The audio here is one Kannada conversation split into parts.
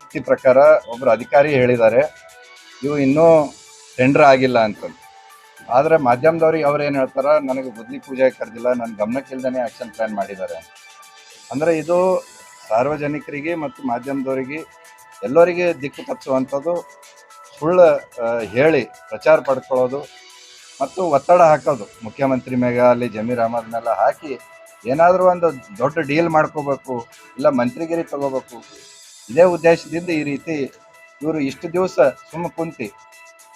ಮಾಹಿತಿ ಪ್ರಕಾರ ಒಬ್ಬರು ಅಧಿಕಾರಿ ಹೇಳಿದ್ದಾರೆ ಇವು ಇನ್ನೂ ಟೆಂಡರ್ ಆಗಿಲ್ಲ ಅಂತ. ಆದರೆ ಮಾಧ್ಯಮದವ್ರಿಗೆ ಅವ್ರು ಏನು ಹೇಳ್ತಾರೆ, ನನಗೆ ಗುದ್ಲಿ ಪೂಜೆಗೆ ಕರೆದಿಲ್ಲ, ನನ್ನ ಗಮನಕ್ಕಿಲ್ದೇ ಆ್ಯಕ್ಷನ್ ಪ್ಲ್ಯಾನ್ ಮಾಡಿದ್ದಾರೆ. ಅಂದರೆ ಇದು ಸಾರ್ವಜನಿಕರಿಗೆ ಮತ್ತು ಮಾಧ್ಯಮದವರಿಗೆ ಎಲ್ಲರಿಗೆ ದಿಕ್ಕು ತಪ್ಪಿಸುವಂಥದ್ದು, ಸುಳ್ಳು ಹೇಳಿ ಪ್ರಚಾರ ಪಡ್ಕೊಳ್ಳೋದು ಮತ್ತು ಒತ್ತಡ ಹಾಕೋದು ಮುಖ್ಯಮಂತ್ರಿ ಮೇಲೆ ಅಲ್ಲಿ ಜಮೀರ್ ಅಹಮದ್ ಮೇಲೆ ಹಾಕಿ ಏನಾದರೂ ಒಂದು ದೊಡ್ಡ ಡೀಲ್ ಮಾಡ್ಕೋಬೇಕು, ಇಲ್ಲ ಮಂತ್ರಿಗಿರಿ ತಗೋಬೇಕು. ಇದೇ ಉದ್ದೇಶದಿಂದ ಈ ರೀತಿ ಇವರು ಇಷ್ಟು ದಿವಸ ಸುಮ್ಮ ಕುಂತಿ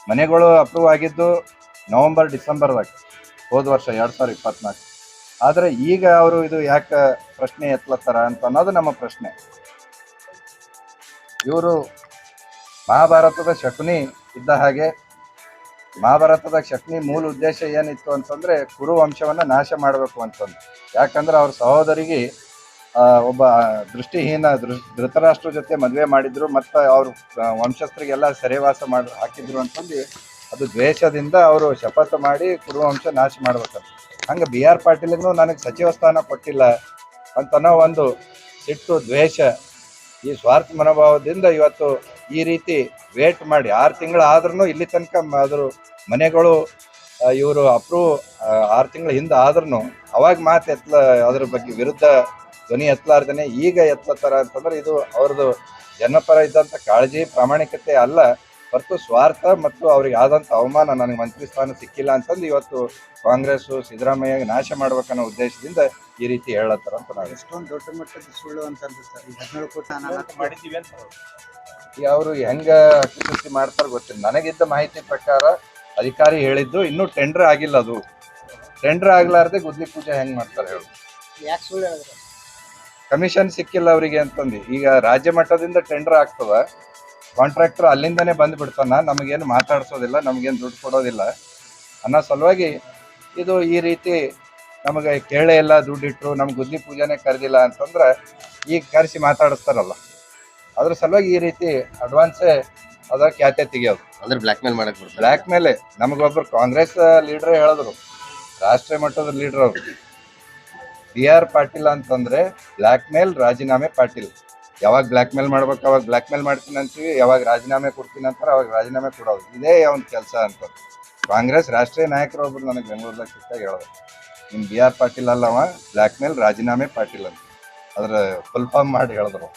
ಮನೆಗಳು ಅಪ್ರೂವ್ ಆಗಿದ್ದು ನವಂಬರ್ ಡಿಸೆಂಬರ್ದಾಗ ಹೋದ ವರ್ಷ 2024. ಆದರೆ ಈಗ ಅವರು ಇದು ಯಾಕೆ ಪ್ರಶ್ನೆ ಎತ್ತಲತ್ತಾರ ಅಂತ ಅನ್ನೋದು ನಮ್ಮ ಪ್ರಶ್ನೆ. ಇವರು ಮಹಾಭಾರತದ ಶಕುನಿ ಇದ್ದ ಹಾಗೆ, ಮಹಾಭಾರತದ ಶಕುನಿ ಮೂಲ ಉದ್ದೇಶ ಏನಿತ್ತು ಅಂತಂದರೆ ಕುರುವಂಶವನ್ನು ನಾಶ ಮಾಡಬೇಕು ಅಂತಂದು. ಯಾಕಂದ್ರೆ ಅವ್ರ ಸಹೋದರಿಗೆ ಒಬ್ಬ ದೃಷ್ಟಿಹೀನ ಧೃತರಾಷ್ಟ್ರ ಜೊತೆ ಮದುವೆ ಮಾಡಿದ್ರು ಮತ್ತು ಅವ್ರ ವಂಶಸ್ಥರಿಗೆಲ್ಲ ಸೆರೆವಾಸ ಹಾಕಿದ್ರು ಅಂತಂದು ಅದು ದ್ವೇಷದಿಂದ ಅವರು ಶಪಥ ಮಾಡಿ ಕುರುವಂಶ ನಾಶ ಮಾಡ್ಬೇಕಂತ. ಹಂಗೆ BR ಪಾಟೀಲ್ಗೂ ನನಗೆ ಸಚಿವ ಸ್ಥಾನ ಕೊಟ್ಟಿಲ್ಲ ಅಂತನೋ ಒಂದು ಸಿಟ್ಟು, ದ್ವೇಷ, ಈ ಸ್ವಾರ್ಥ ಮನೋಭಾವದಿಂದ ಇವತ್ತು ಈ ರೀತಿ ವೇಟ್ ಮಾಡಿ 6 ತಿಂಗಳು ಆದ್ರೂ ಇಲ್ಲಿ ತನಕ ಅದ್ರ ಮನೆಗಳು ಇವರು ಅಪ್ರೂವ್ 6 ತಿಂಗಳ ಹಿಂದೆ ಆದ್ರೂ ಅವಾಗ ಮಾತು ಅದ್ರ ಬಗ್ಗೆ ವಿರುದ್ಧ ಧ್ವನಿ ಎತ್ತಲಾರ್ದೇ ಈಗ ಎತ್ತಲತ್ತಾರ ಅಂತಂದ್ರೆ ಇದು ಅವ್ರದ್ದು ಜನಪರ ಇದ್ದಂಥ ಕಾಳಜಿ, ಪ್ರಾಮಾಣಿಕತೆ ಅಲ್ಲ, ಹೊರತು ಸ್ವಾರ್ಥ ಮತ್ತು ಅವ್ರಿಗೆ ಆದಂಥ ಅವಮಾನ, ನನಗೆ ಮಂತ್ರಿ ಸ್ಥಾನ ಸಿಕ್ಕಿಲ್ಲ ಅಂತಂದು ಇವತ್ತು ಕಾಂಗ್ರೆಸ್ಸು ಸಿದ್ದರಾಮಯ್ಯ ನಾಶ ಮಾಡ್ಬೇಕನ್ನೋ ಉದ್ದೇಶದಿಂದ ಈ ರೀತಿ ಹೇಳತ್ತಾರ ಅಂತ ನಾವು. ಎಷ್ಟೊಂದು ದೊಡ್ಡ ಮಟ್ಟದ ಸುಳ್ಳು ಅಂತಂದ್ರೆ ಸರ್, ಈ 17 ಕೋಟಿ ಮಾಡಿದ್ದೀವಿ ಅಂತ ಈಗ ಅವರು ಹೆಂಗೆ ಅತಿವೃಷ್ಟಿ ಮಾಡ್ತಾರೆ ಗೊತ್ತಿಲ್ಲ. ನನಗಿದ್ದ ಮಾಹಿತಿ ಪ್ರಕಾರ ಅಧಿಕಾರಿ ಹೇಳಿದ್ದು ಇನ್ನೂ ಟೆಂಡರ್ ಆಗಿಲ್ಲ. ಅದು ಟೆಂಡರ್ ಆಗ್ಲಾರ್ದೆ ಗುದ್ಲಿ ಪೂಜೆ ಹೆಂಗೆ ಮಾಡ್ತಾರೆ ಹೇಳು? ಯಾಕೆ ಸುಳ್ಳು ಹೇಳಿದ್ರು? ಕಮಿಷನ್ ಸಿಕ್ಕಿಲ್ಲ ಅವರಿಗೆ ಅಂತಂದು. ಈಗ ರಾಜ್ಯ ಮಟ್ಟದಿಂದ ಟೆಂಡರ್ ಆಗ್ತದ, ಕಾಂಟ್ರಾಕ್ಟರ್ ಅಲ್ಲಿಂದನೇ ಬಂದುಬಿಡ್ತಾನ, ನಮಗೇನು ಮಾತಾಡ್ಸೋದಿಲ್ಲ, ನಮಗೇನು ದುಡ್ಡು ಕೊಡೋದಿಲ್ಲ ಅನ್ನೋ ಸಲುವಾಗಿ ಇದು ಈ ರೀತಿ ನಮಗೆ ಕೇಳೇ ಇಲ್ಲ, ದುಡ್ಡಿಟ್ರು, ನಮ್ಗೆ ಗುದ್ಲಿ ಪೂಜೆನೇ ಕರೆದಿಲ್ಲ ಅಂತಂದ್ರೆ ಈಗ ಕರೆಸಿ ಮಾತಾಡಿಸ್ತಾರಲ್ಲ, ಅದ್ರ ಸಲುವಾಗಿ ಈ ರೀತಿ ಅಡ್ವಾನ್ಸೇ ಅದರ ಖ್ಯಾತೆ ತೆಗಿಯೋದು. ಅಂದ್ರೆ ಬ್ಲ್ಯಾಕ್ ಮೇಲ್ ಮಾಡಕ್ ಬರ್ತಾರೆ. ಬ್ಲ್ಯಾಕ್ ಮೇಲೆ ನಮಗೊಬ್ಬರು ಕಾಂಗ್ರೆಸ್ ಲೀಡ್ರೇ ಹೇಳಿದ್ರು, ರಾಷ್ಟ್ರೀಯ ಮಟ್ಟದ ಲೀಡ್ರ್ ಅವರು, BR ಪಾಟೀಲ್ ಅಂತಂದ್ರೆ ಬ್ಲ್ಯಾಕ್ ಮೇಲ್ ರಾಜೀನಾಮೆ ಪಾಟೀಲ್. ಯಾವಾಗ ಬ್ಲ್ಯಾಕ್ ಮೇಲ್ ಮಾಡ್ಬೇಕು ಅವಾಗ ಬ್ಲ್ಯಾಕ್ ಮೇಲ್ ಮಾಡ್ತೀನಿ ಅಂತೀವಿ, ಯಾವಾಗ ರಾಜೀನಾಮೆ ಕೊಡ್ತೀನಿ ಅಂತಾರೆ ಅವಾಗ ರಾಜೀನಾಮೆ ಕೊಡೋದು. ಇದೇ ಅವನ ಕೆಲಸ ಅಂತ ಕಾಂಗ್ರೆಸ್ ರಾಷ್ಟ್ರೀಯ ನಾಯಕರು ಒಬ್ರು ನನಗೆ ಬೆಂಗಳೂರದಾಗ ಸಿಕ್ಕಾಗ ಹೇಳೋದು, ನಿಮ್ಮ BR ಪಾಟೀಲ್ ಅಲ್ಲವ ಬ್ಲ್ಯಾಕ್ ಮೇಲ್ ರಾಜೀನಾಮೆ ಪಾಟೀಲ್ ಅಂತ. ಅದ್ರ ಫುಲ್ ಫಾರ್ಮ್ ಮಾಡಿ ಹೇಳಿದ್ರು.